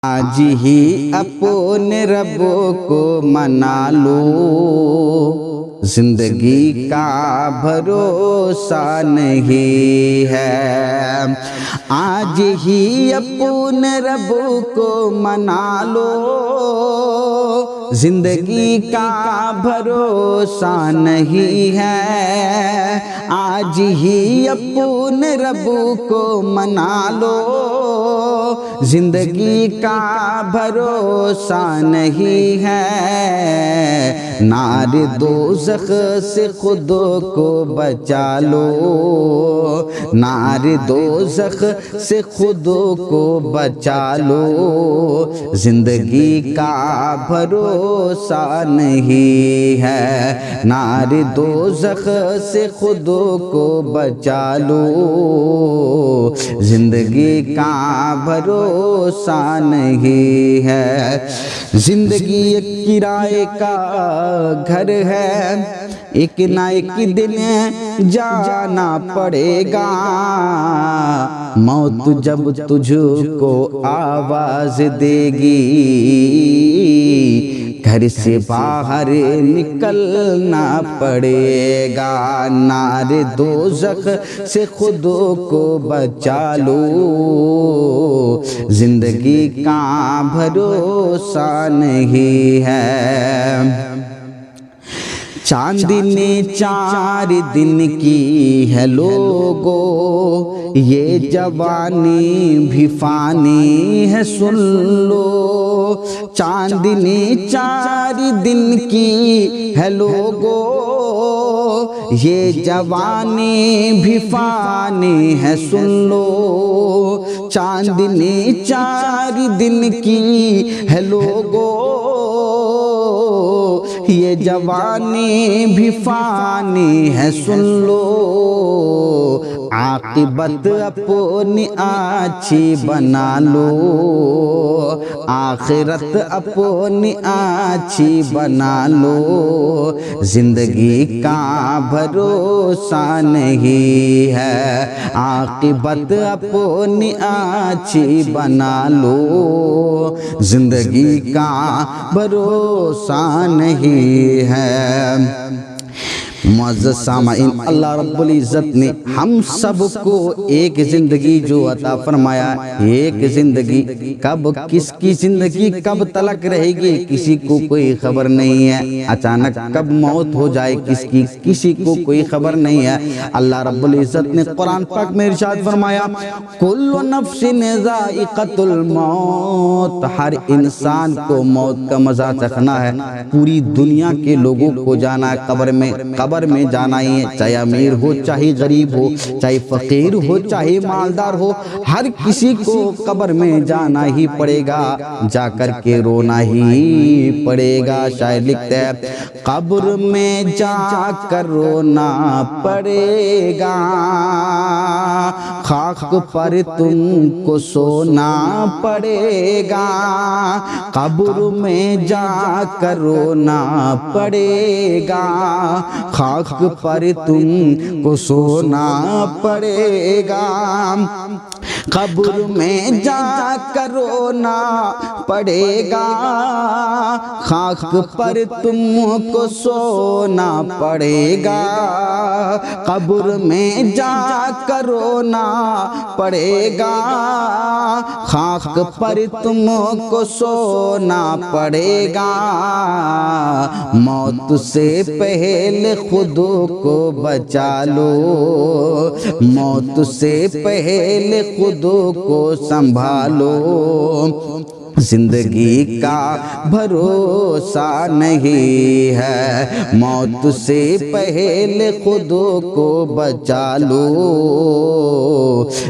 آج ہی اپنے رب کو منا لو، زندگی کا بھروسہ نہیں ہے۔ آج ہی اپنے رب کو منا لو، زندگی کا بھروسہ نہیں ہے۔ آج ہی اپنے رب کو منا لو، زندگی کا بھروسہ نہیں ہے۔ نار دوزخ سے خود کو بچا لو، نار دوزخ سے خود کو بچا لو، زندگی کا بھروسہ نہیں ہے۔ نار دوزخ سے خود کو بچا لو، زندگی کا بھروسہ نہیں ہے۔ زندگی ایک کرائے کا گھر ہے، ایک نہ ایک دن جانا پڑے گا۔ موت جب تجھ کو آواز دے گی، گھر سے باہر نکلنا پڑے گا۔ نار دوزخ سے خود کو بچا لو، زندگی کا بھروسہ نہیں ہے۔ چاندنی 4 دن کی ہے لوگو، یہ جوانی بھی فانی ہے سن لو۔ چاندنی 4 دن کی ہے لوگو، یہ جوانی بھی فانی ہے سن لو۔ چاندنی 4 دن کی ہے لوگو، یہ جوانی بھی فانی ہے سن لو۔ عاقبت اپنی اچھی بنا لو، آخرت اپنی اچھی بنا لو، زندگی کا بھروسہ نہیں ہے۔ عاقبت اپنی اچھی بنا لو، زندگی کا بھروسہ نہیں ہے۔ معزز سامعین، اللہ رب العزت نے ہم سب کو ایک زندگی جو عطا فرمایا، ایک زندگی کب کس کی زندگی کب تلک رہے گی کسی کو کوئی خبر نہیں ہے۔ اچانک کب موت ہو جائے کس کی کسی کو کوئی خبر نہیں ہے۔ اللہ رب العزت نے قرآن پاک میں ارشاد فرمایا، کل نفس ذائقۃ الموت، ہر انسان کو موت کا مزہ چکھنا ہے۔ پوری دنیا کے لوگوں کو جانا ہے قبر میں جانا ہی ہے، چاہے امیر ہو چاہے غریب ہو، چاہے فقیر ہو چاہے مالدار ہو، ہر کسی کو قبر میں جانا ہی پڑے گا، جا کر کے رونا ہی پڑے گا۔ شاعر لکھتا ہے، قبر میں جا کر رونا پڑے گا، خاک پر تم کو سونا پڑے گا۔ قبر میں جا کر رونا پڑے گا، خاک پر تم کو سونا پڑے گا۔ قبر میں جا کر رونا پڑے گا، خاک پر تم کو سونا پڑے گا۔ قبر میں جا کر رونا پڑے گا، خاک پر تم کو سونا پڑے گا۔ موت سے پہلے خود کو بچا لو، موت سے پہلے خود کو سنبھالو، زندگی کا بھروسہ نہیں ہے۔ موت سے پہلے خود کو بچا لو،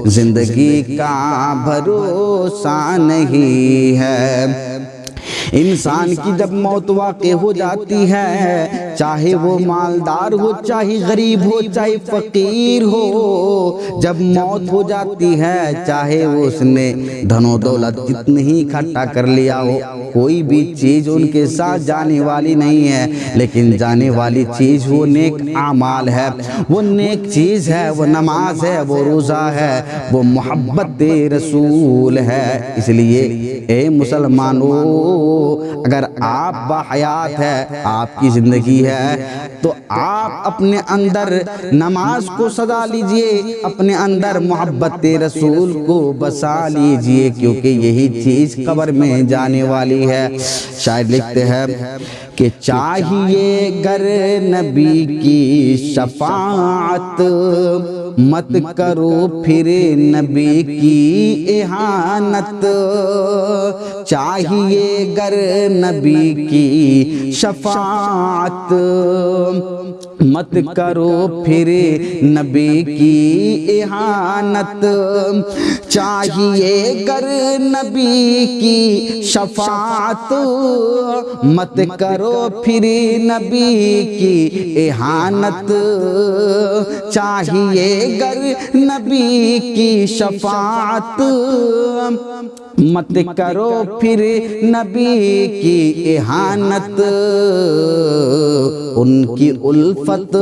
زندگی کا بھروسہ نہیں ہے۔ انسان کی جب موت واقع ہو جاتی ہے، چاہے وہ مالدار ہو چاہے غریب ہو چاہے فقیر ہو، جب موت ہو جاتی ہے چاہے وہ اس نے دھن و دولت جتنی ہی اکٹھا کر لیا ہو، کوئی بھی چیز ان کے ساتھ جانے والی نہیں ہے، لیکن جانے والی چیز وہ نیک اعمال ہے، وہ نیک چیز ہے، وہ نماز ہے، وہ روزہ ہے، وہ محبت رسول ہے۔ اس لیے اے مسلمانوں، اگر آپ باحیات ہے، آپ کی زندگی ہے، تو آپ اپنے اندر نماز کو سجا لیجئے، اپنے اندر محبت رسول کو بسا لیجئے، کیونکہ یہی چیز قبر میں جانے والی ہے۔ شاعر لکھتے ہیں کہ چاہیے گر نبی کی شفاعت، مت کرو پھر نبی کی اہانت، چاہیے گر نبی کی شفاعت، مت کرو پھر نبی کی اہانت، چاہیے گر نبی کی شفاعت، مت کرو پھر نبی کی اہانت، چاہیے گر نبی کی شفاعت، مت کرو پھر نبی کی اہانت، ان کی الفت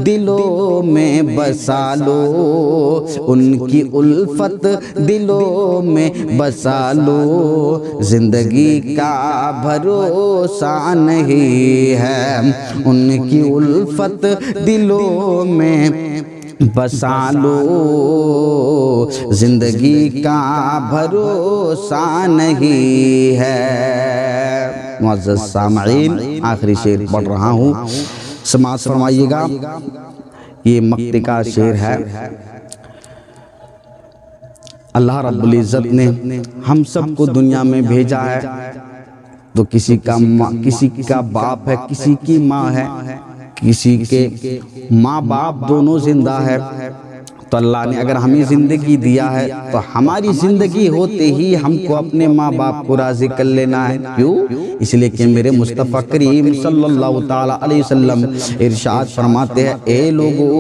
دلوں میں بسا لو، ان کی الفت دلوں میں بسا لو، زندگی کا بھروسہ نہیں ہے، ان کی الفت دلوں میں بسا لو، زندگی کا بھروسہ نہیں ہے۔ معزز سامعین، آخری شعر پڑھ رہا ہوں، سماعت فرمائیے گا۔ یہ مقطع کا شعر ہے۔ اللہ رب العزت نے ہم سب کو دنیا میں بھیجا ہے، تو کسی کا باپ ہے، کسی کی ماں ہے، کسی کے ماں باپ دونوں زندہ ہے، تو اللہ نے اگر ہمیں زندگی دیا ہے تو ہماری زندگی ہوتے ہی ہم کو اپنے ماں باپ کو راضی کر لینا ہے۔ کیوں؟ اس لیے کہ میرے مصطفیٰ کریم صلی اللہ تعالی علیہ وسلم ارشاد فرماتے ہیں، اے لوگو،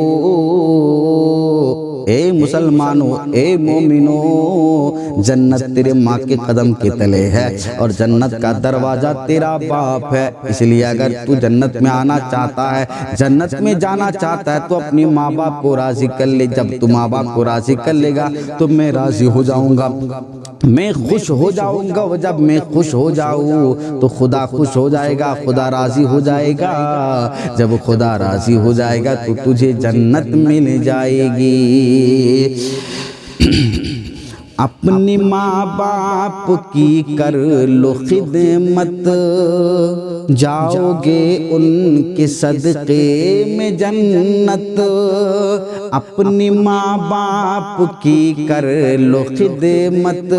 اے مسلمانوں، اے مومنوں، جنت تیرے ماں کے قدم کے تلے ہے، اور جنت کا دروازہ تیرا باپ ہے۔ اس لیے اگر تو جنت میں آنا چاہتا ہے، جنت میں جانا چاہتا ہے، تو اپنی ماں باپ کو راضی کر لے۔ جب تو ماں باپ کو راضی کر لے گا تو میں راضی ہو جاؤں گا، میں خوش ہو جاؤں گا، جب میں خوش ہو جاؤں تو خدا خوش ہو جائے گا، خدا راضی ہو جائے گا، جب خدا راضی ہو جائے گا تو تجھے جنت مل جائے گی۔ اپنی ماں باپ کی کر لو خدمت، جاؤ گے ان کے صدقے میں جنت، اپنی ماں باپ کی کر لو خدمت،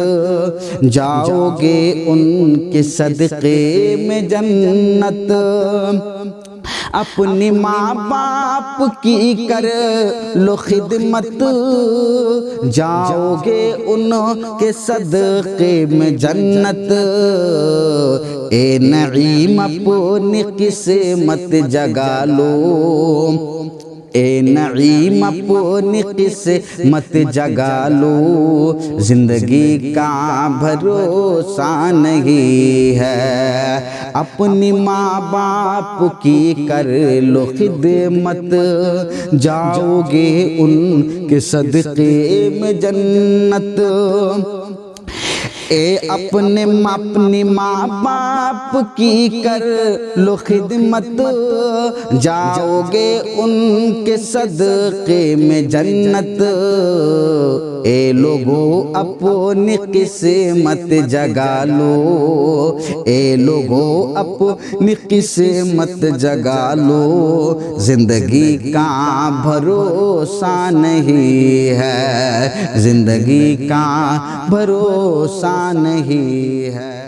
جاؤ گے ان کے صدقے میں جنت، اپنی ماں باپ کی کر لو خدمت، جاؤ گے ان کے صدقے میں جنت، اے نعیم اپنی قسمت جگا لو، اے نعیم اپنی قسمت جگا لو، زندگی کا بھروسہ نہیں ہے، اپنی ماں باپ کی کر لو خدمت، جاؤ گے ان کے صدقے میں جنت، اے اپنی ماں باپ کی کر لو خدمت، جاؤ گے ان کے صدقے میں جنت، اے لوگو اپنی قسمت جگا لو، اے لوگو اپنی قسمت جگا لو، زندگی کا بھروسہ نہیں ہے، زندگی کا بھروسہ نہیں ہے۔